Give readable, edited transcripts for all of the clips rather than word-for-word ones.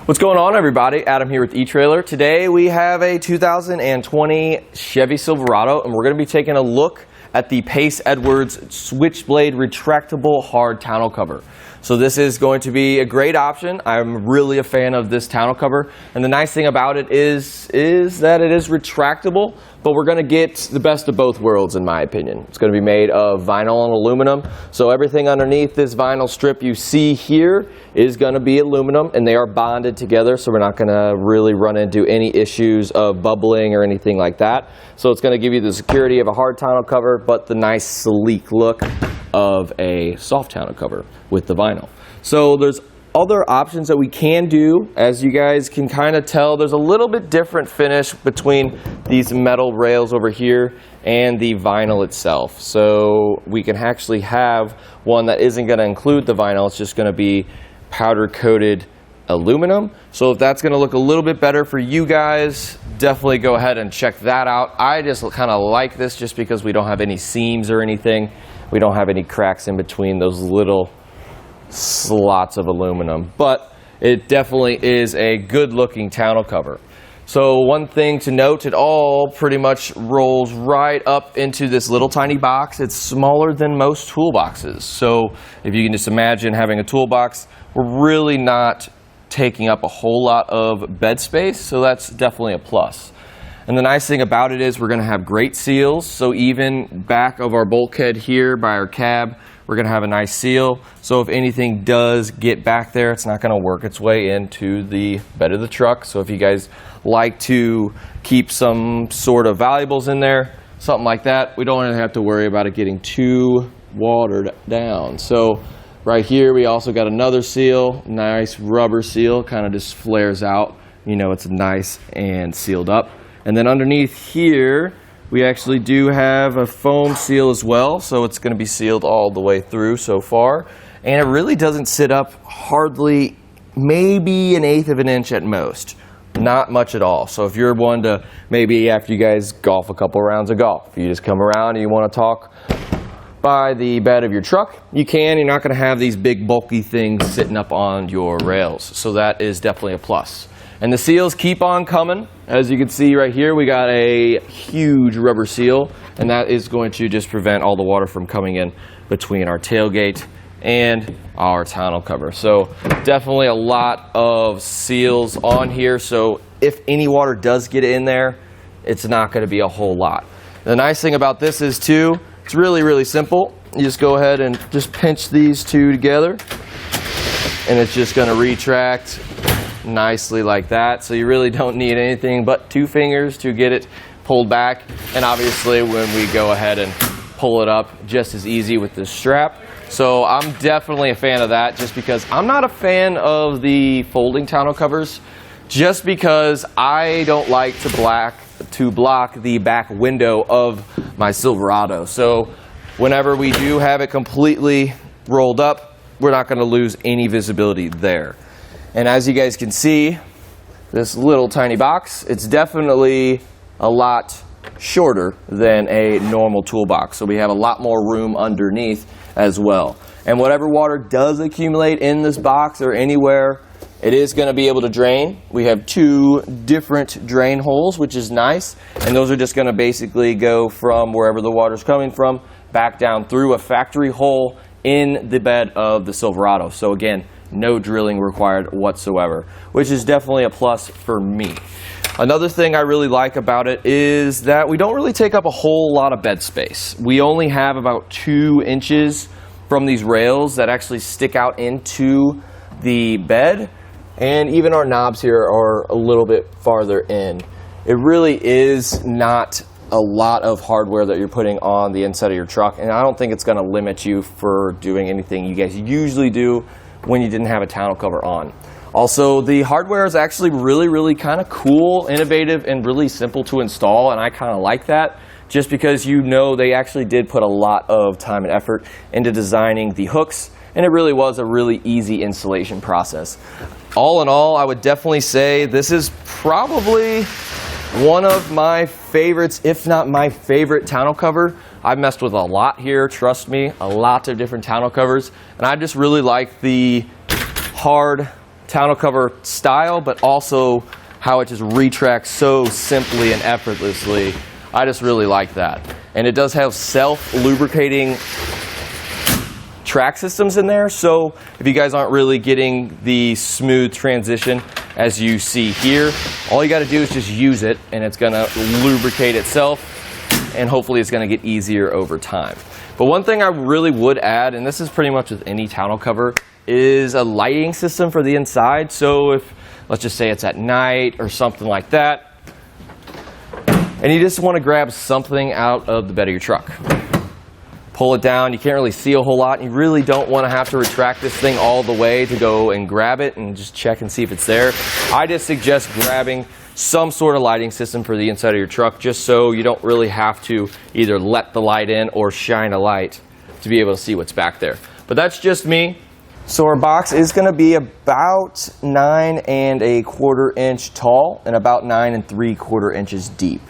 What's going on, everybody? Adam here with eTrailer. Today we have a 2020 Chevy Silverado, and we're going to be taking a look at the Pace Edwards Switchblade Retractable hard tonneau cover. So this is going to be a great option. I'm really a fan of this tonneau cover, and the nice thing about it is that it is retractable, but we're going to get the best of both worlds in my opinion. It's going to be made of vinyl and aluminum, so everything underneath this vinyl strip you see here is going to be aluminum, and they are bonded together, so we're not going to really run into any issues of bubbling or anything like that. So it's going to give you the security of a hard tonneau cover, but the nice sleek look of a soft tonneau cover with the vinyl. So there's other options that we can do. As you guys can kind of tell, there's a little bit different finish between these metal rails over here and the vinyl itself. So we can actually have one that isn't going to include the vinyl, it's just going to be powder coated aluminum. So if that's going to look a little bit better for you guys, definitely go ahead and check that out. I just kind of like this just because we don't have any seams or anything. We don't have any cracks in between those little slots of aluminum, but it definitely is a good looking tonneau cover. So one thing to note, it all pretty much rolls right up into this little tiny box. It's smaller than most toolboxes. So if you can just imagine having a toolbox, we're really not taking up a whole lot of bed space, so that's definitely a plus. And the nice thing about it is we're going to have great seals, so even back of our bulkhead here by our cab, we're going to have a nice seal, so if anything does get back there, it's not going to work its way into the bed of the truck. So if you guys like to keep some sort of valuables in there, something like that, we don't really have to worry about it getting too watered down. So right here we also got another seal, nice rubber seal, kind of just flares out, you know, it's nice and sealed up. And then underneath here, we actually do have a foam seal as well, so it's going to be sealed all the way through so far. And it really doesn't sit up hardly, maybe 1/8 of an inch at most. Not much at all. So if you're one to, maybe after you guys golf a couple rounds of golf, you just come around and you want to talk by the bed of your truck, you can. You're not going to have these big bulky things sitting up on your rails. So that is definitely a plus. And the seals keep on coming. As you can see right here, we got a huge rubber seal, and that is going to just prevent all the water from coming in between our tailgate and our tonneau cover. So definitely a lot of seals on here, so if any water does get in there, it's not going to be a whole lot. The nice thing about this is too, it's really simple. You just go ahead and just pinch these two together, and it's just going to retract nicely like that. So you really don't need anything but 2 fingers to get it pulled back. And obviously when we go ahead and pull it up, just as easy with this strap. So I'm definitely a fan of that, just because I'm not a fan of the folding tonneau covers, just because I don't like to block the back window of my Silverado. So whenever we do have it completely rolled up, we're not going to lose any visibility there. And as you guys can see, this little tiny box, it's definitely a lot shorter than a normal toolbox. So we have a lot more room underneath as well. And whatever water does accumulate in this box or anywhere, it is going to be able to drain. We have 2 different drain holes, which is nice. And those are just going to basically go from wherever the water's coming from back down through a factory hole in the bed of the Silverado. So again, no drilling required whatsoever, which is definitely a plus for me. Another thing I really like about it is that we don't really take up a whole lot of bed space. We only have about 2 inches from these rails that actually stick out into the bed, and even our knobs here are a little bit farther in. It really is not a lot of hardware that you're putting on the inside of your truck, and I don't think it's going to limit you for doing anything you guys usually do when you didn't have a tonneau cover on. Also, the hardware is actually really kind of cool, innovative, and really simple to install, and I kind of like that, just because you know they actually did put a lot of time and effort into designing the hooks, and it really was a really easy installation process. All in all, I would definitely say this is probably one of my favorites, if not my favorite tonneau cover. I've messed with a lot here, trust me, a lot of different tonneau covers, and I just really like the hard tonneau cover style, but also how it just retracts so simply and effortlessly. I just really like that. And it does have self-lubricating track systems in there, so if you guys aren't really getting the smooth transition as you see here, all you got to do is just use it and it's going to lubricate itself, and hopefully it's going to get easier over time. But one thing I really would add, and this is pretty much with any tonneau cover, is a lighting system for the inside. So if, let's just say it's at night or something like that, and you just want to grab something out of the bed of your truck, pull it down, you can't really see a whole lot, and you really don't want to have to retract this thing all the way to go and grab it and just check and see if it's there. I just suggest grabbing some sort of lighting system for the inside of your truck, just so you don't really have to either let the light in or shine a light to be able to see what's back there. But that's just me. So our box is going to be about 9¼ inch tall and about 9¾ inches deep.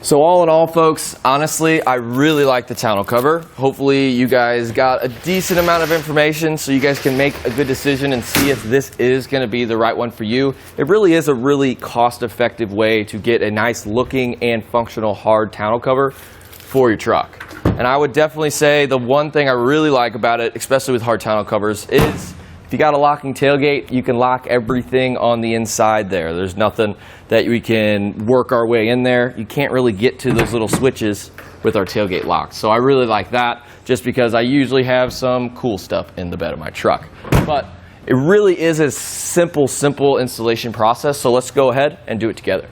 So all in all, folks, honestly, I really like the tonneau cover. Hopefully you guys got a decent amount of information so you guys can make a good decision and see if this is going to be the right one for you. It really is a really cost-effective way to get a nice looking and functional hard tonneau cover for your truck. And I would definitely say the one thing I really like about it, especially with hard tonneau covers, is if you got a locking tailgate, you can lock everything on the inside there. There's nothing that we can work our way in there. You can't really get to those little switches with our tailgate locked. So I really like that, just because I usually have some cool stuff in the bed of my truck. But it really is a simple installation process. So let's go ahead and do it together.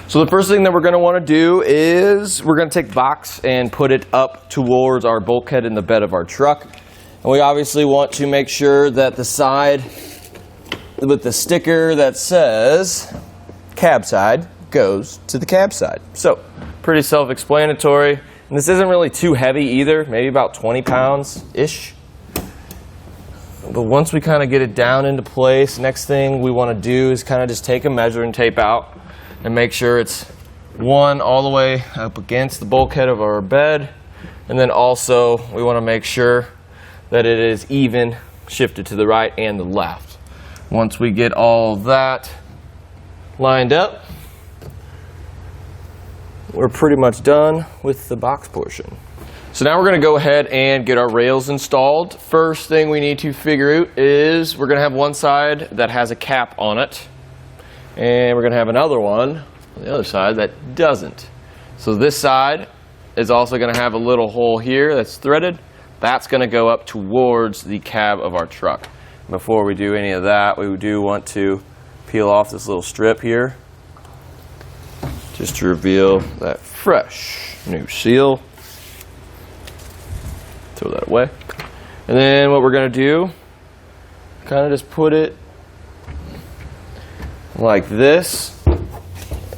So the first thing that we're going to want to do is we're going to take the box and put it up towards our bulkhead in the bed of our truck. And we obviously want to make sure that the side with the sticker that says cab side goes to the cab side. So pretty self-explanatory. And this isn't really too heavy either, maybe about 20 pounds-ish. But once we kind of get it down into place, next thing we want to do is kind of just take a measuring tape out and make sure it's one all the way up against the bulkhead of our bed. And then also we want to make sure that it is even shifted to the right and the left. Once we get all that lined up, we're pretty much done with the box portion. So now we're going to go ahead and get our rails installed. First thing we need to figure out is we're going to have one side that has a cap on it, and we're going to have another one on the other side that doesn't. So this side is also going to have a little hole here that's threaded. That's going to go up towards the cab of our truck. Before we do any of that, we do want to peel off this little strip here, just to reveal that fresh new seal. Throw that away. And then what we're going to do, kind of just put it like this.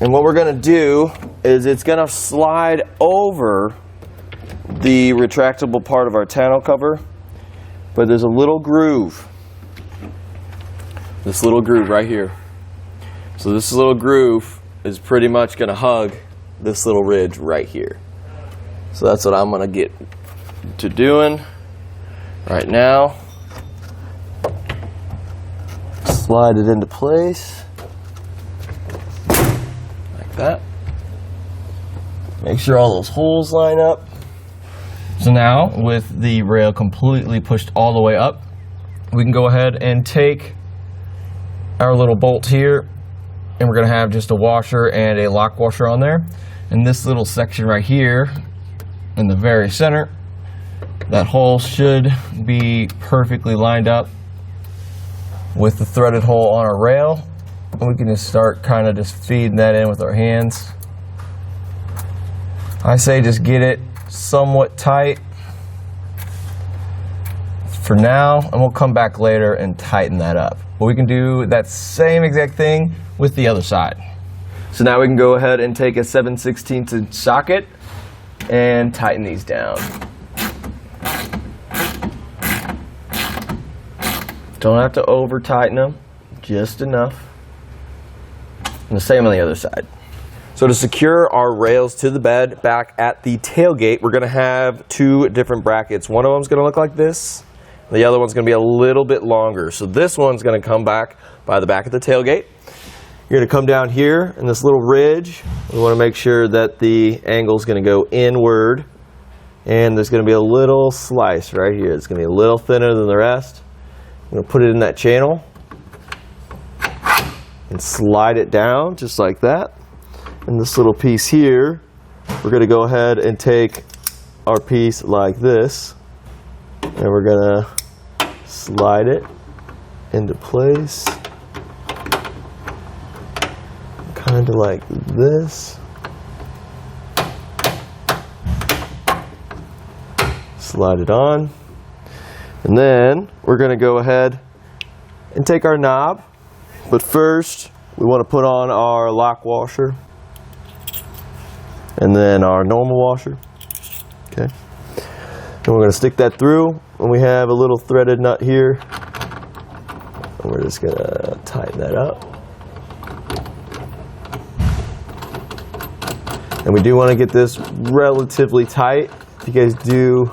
And what we're going to do is it's going to slide over the retractable part of our tonneau cover, but there's a little groove. This little groove right here. So this little groove is pretty much going to hug this little ridge right here. So that's what I'm going to get to doing right now. Slide it into place like that. Make sure all those holes line up. So now, with the rail completely pushed all the way up, we can go ahead and take our little bolt here, and we're going to have just a washer and a lock washer on there. And this little section right here, in the very center, that hole should be perfectly lined up with the threaded hole on our rail. And we can just start kind of just feeding that in with our hands. I say just get it somewhat tight for now, and we'll come back later and tighten that up. But we can do that same exact thing with the other side. So now we can go ahead and take a 7/16 inch socket and tighten these down. Don't have to over tighten them, just enough. And the same on the other side. So to secure our rails to the bed back at the tailgate, we're going to have two different brackets. One of them is going to look like this, The other one's going to be a little bit longer. So this one's going to come back by the back of the tailgate. You're going to come down here in this little ridge. We want to make sure that the angle is going to go inward. And there's going to be a little slice right here. It's going to be a little thinner than the rest. I'm going to put it in that channel and slide it down just like that. And this little piece here, we're going to go ahead and take our piece like this, and we're going to slide it into place, kind of like this. Slide it on, and then we're going to go ahead and take our knob, but first we want to put on our lock washer and then our normal washer. Okay, and we're going to stick that through, and we have a little threaded nut here, and we're just going to tighten that up. And we do want to get this relatively tight. If you guys do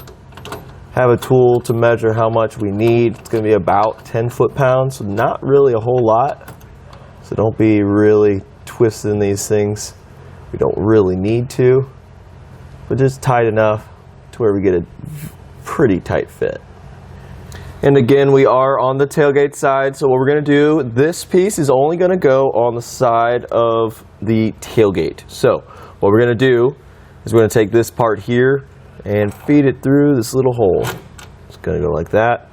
have a tool to measure how much we need, it's going to be about 10 foot-pounds, so not really a whole lot. So don't be really twisting these things. We don't really need to, but just tight enough to where we get a pretty tight fit. And again, we are on the tailgate side, so what we're going to do, this piece is only going to go on the side of the tailgate. So what we're going to do is we're going to take this part here and feed it through this little hole. It's going to go like that.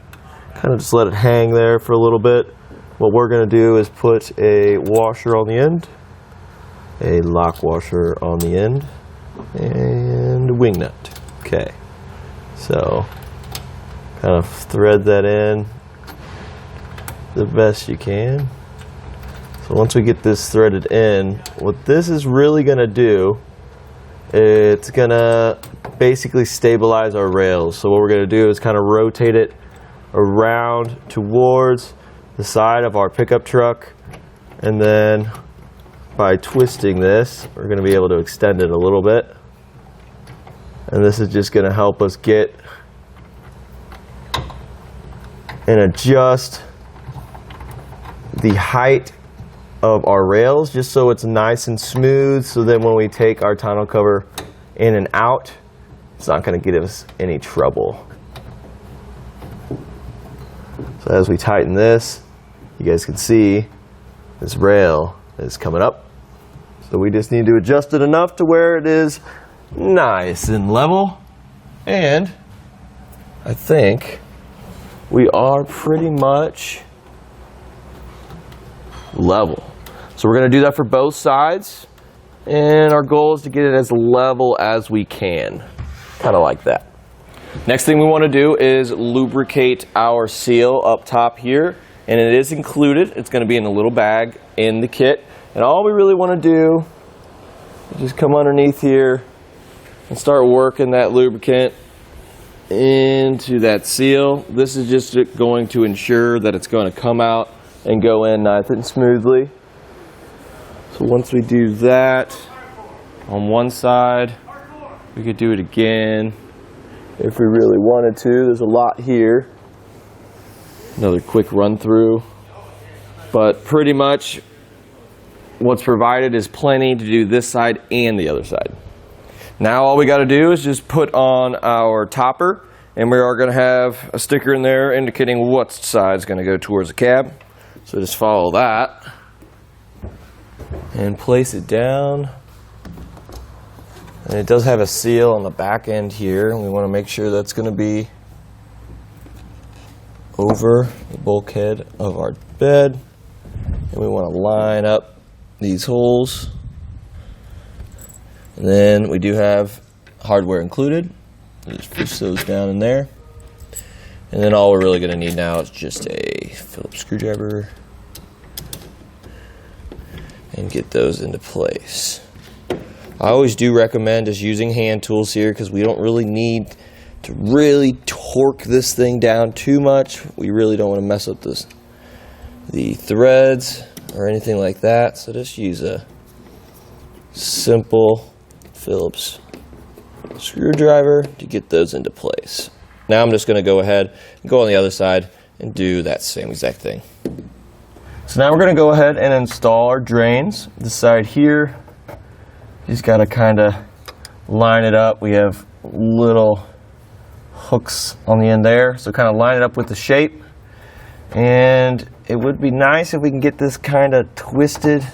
Kind of just let it hang there for a little bit. What we're going to do is put a washer on the end, a lock washer on the end, and a wing nut. Okay, so kind of thread that in the best you can. So once we get this threaded in, what this is really going to do, it's going to basically stabilize our rails. So what we're going to do is kind of rotate it around towards the side of our pickup truck, and then by twisting this, we're going to be able to extend it a little bit. And this is just going to help us get and adjust the height of our rails just so it's nice and smooth, so then when we take our tonneau cover in and out, it's not going to give us any trouble. So as we tighten this, you guys can see this rail is coming up. So we just need to adjust it enough to where it is nice and level. And I think we are pretty much level. So we're going to do that for both sides. And our goal is to get it as level as we can. Kind of like that. Next thing we want to do is lubricate our seal up top here. And it is included. It's going to be in a little bag in the kit. And all we really want to do is just come underneath here and start working that lubricant into that seal. This is just going to ensure that it's going to come out and go in nice and smoothly. So once we do that on one side, we could do it again if we really wanted to. There's a lot here. Another quick run through. But pretty much what's provided is plenty to do this side and the other side. Now all we got to do is just put on our topper, and we are going to have a sticker in there indicating what side is going to go towards the cab. So just follow that and place it down. And it does have a seal on the back end here, and we want to make sure that's going to be over the bulkhead of our bed. And we want to line up these holes. And then we do have hardware included. Just push those down in there. And then all we're really going to need now is just a Phillips screwdriver and get those into place. I always do recommend just using hand tools here because we don't really need to really torque this thing down too much. We really don't want to mess up the threads or anything like that. So just use a simple Phillips screwdriver to get those into place. Now I'm just going to go ahead and go on the other side and do that same exact thing. So now we're going to go ahead and install our drains. This side here, you just got to kind of line it up. We have little hooks on the end there, so kind of line it up with the shape. And it would be nice if we can get this kind of twisted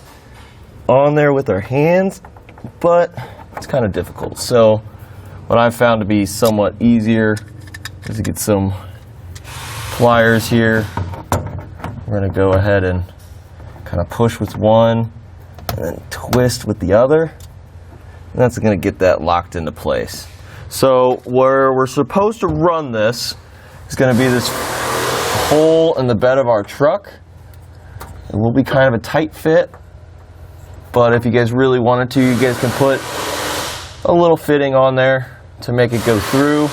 on there with our hands, but it's kind of difficult. So what I've found to be somewhat easier is to get some pliers here. We're going to go ahead and kind of push with one and then twist with the other. And that's going to get that locked into place. So where we're supposed to run this is going to be this hole in the bed of our truck. It will be kind of a tight fit, but if you guys really wanted to, you guys can put a little fitting on there to make it go through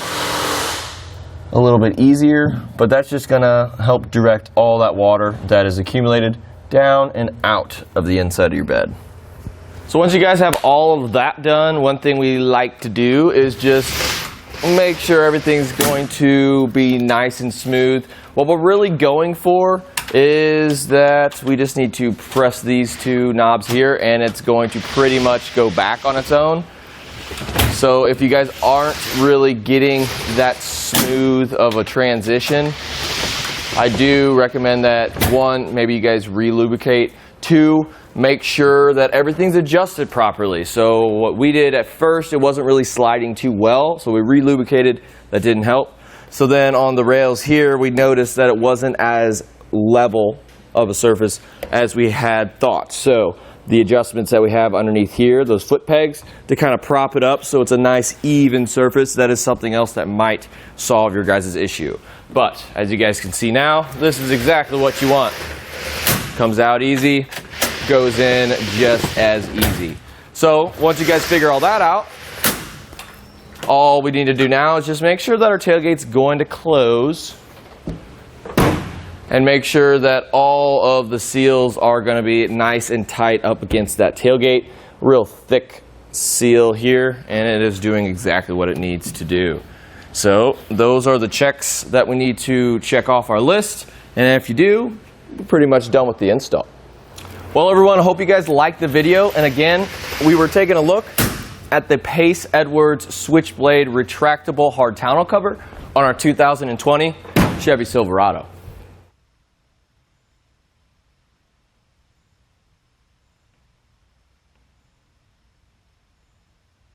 a little bit easier, but that's just going to help direct all that water that is accumulated down and out of the inside of your bed. So once you guys have all of that done, one thing we like to do is just make sure everything's going to be nice and smooth. What we're really going for is that we just need to press these two knobs here and it's going to pretty much go back on its own. So if you guys aren't really getting that smooth of a transition, I do recommend that, one, maybe you guys re-lubricate. Two, make sure that everything's adjusted properly. So what we did at first, it wasn't really sliding too well, so we re-lubricated. That didn't help. So then on the rails here, we noticed that it wasn't as level of a surface as we had thought. So the adjustments that we have underneath here, those foot pegs, to kind of prop it up so it's a nice even surface, that is something else that might solve your guys' issue. But as you guys can see now, this is exactly what you want. Comes out easy, goes in just as easy. So once you guys figure all that out, all we need to do now is just make sure that our tailgate's going to close and make sure that all of the seals are going to be nice and tight up against that tailgate. Real thick seal here, and it is doing exactly what it needs to do. So those are the checks that we need to check off our list, and if you do, we're pretty much done with the install. Well everyone, I hope you guys liked the video, and again, we were taking a look at the Pace Edwards Switchblade Retractable Hard Tonneau cover on our 2020 Chevy Silverado.